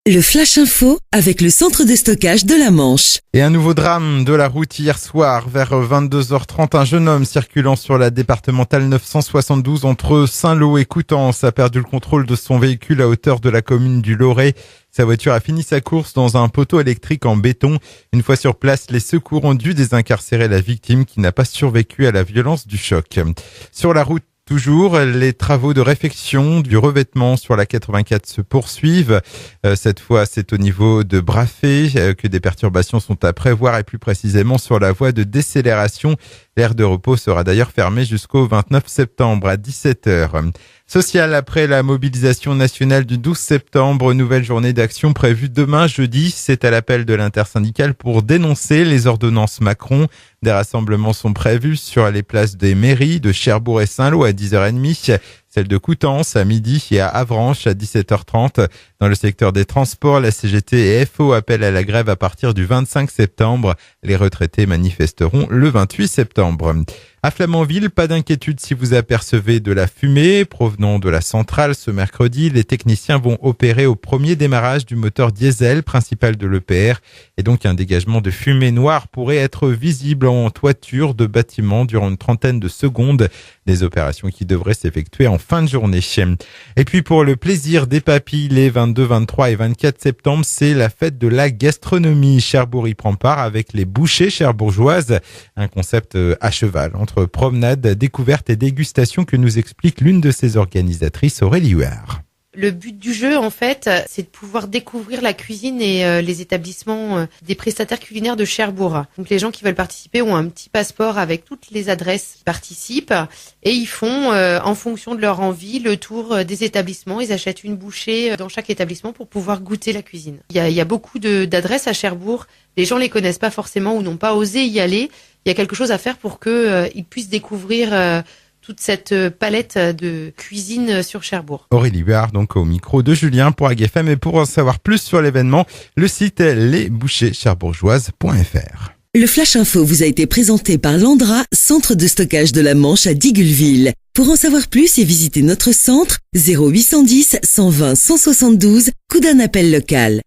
Le Flash Info avec le centre de stockage de la Manche. Et un nouveau drame de la route hier soir vers 22h30. Un jeune homme circulant sur la départementale 972 entre Saint-Lô et Coutances a perdu le contrôle de son véhicule à hauteur de la commune du Loret. Sa voiture a fini sa course dans un poteau électrique en béton. Une fois sur place, les secours ont dû désincarcérer la victime qui n'a pas survécu à la violence du choc. Sur la route, toujours, les travaux de réfection du revêtement sur la 84 se poursuivent. Cette fois, c'est au niveau de Brafay que des perturbations sont à prévoir et plus précisément sur la voie de décélération. L'aire de repos sera d'ailleurs fermée jusqu'au 29 septembre à 17h. Social, après la mobilisation nationale du 12 septembre, nouvelle journée d'action prévue demain jeudi. C'est à l'appel de l'intersyndicale pour dénoncer les ordonnances Macron. Des rassemblements sont prévus sur les places des mairies de Cherbourg et Saint-Lô à 10h30, celle de Coutances à midi et à Avranches à 17h30. Dans le secteur des transports, la CGT et FO appellent à la grève à partir du 25 septembre. Les retraités manifesteront le 28 septembre. À Flamanville, pas d'inquiétude si vous apercevez de la fumée provenant de la centrale ce mercredi. Les techniciens vont opérer au premier démarrage du moteur diesel principal de l'EPR et donc un dégagement de fumée noire pourrait être visible en toiture de bâtiments durant une trentaine de secondes. Des opérations qui devraient s'effectuer en fin de journée. Et puis pour le plaisir des papilles, les 22, 23 et 24 septembre, c'est la fête de la gastronomie. Cherbourg y prend part avec les bouchées cherbourgeoises. Un concept à cheval entre promenade, découverte et dégustation que nous explique l'une de ses organisatrices, Aurélie Huard. Le but du jeu, en fait, c'est de pouvoir découvrir la cuisine et les établissements des prestataires culinaires de Cherbourg. Donc les gens qui veulent participer ont un petit passeport avec toutes les adresses qui participent et ils font, en fonction de leur envie, le tour des établissements. Ils achètent une bouchée dans chaque établissement pour pouvoir goûter la cuisine. Il y a beaucoup d'adresses à Cherbourg. Les gens les connaissent pas forcément ou n'ont pas osé y aller. Il y a quelque chose à faire pour qu'ils puissent découvrir toute cette palette de cuisine sur Cherbourg. Aurélie Huard, donc au micro de Julien pour AgFM. Et pour en savoir plus sur l'événement, le site est lesboucheescharbourgeoises.fr. Le Flash Info vous a été présenté par Landra, centre de stockage de la Manche à Digulleville. Pour en savoir plus et visiter notre centre, 0810 120 172, coup d'un appel local.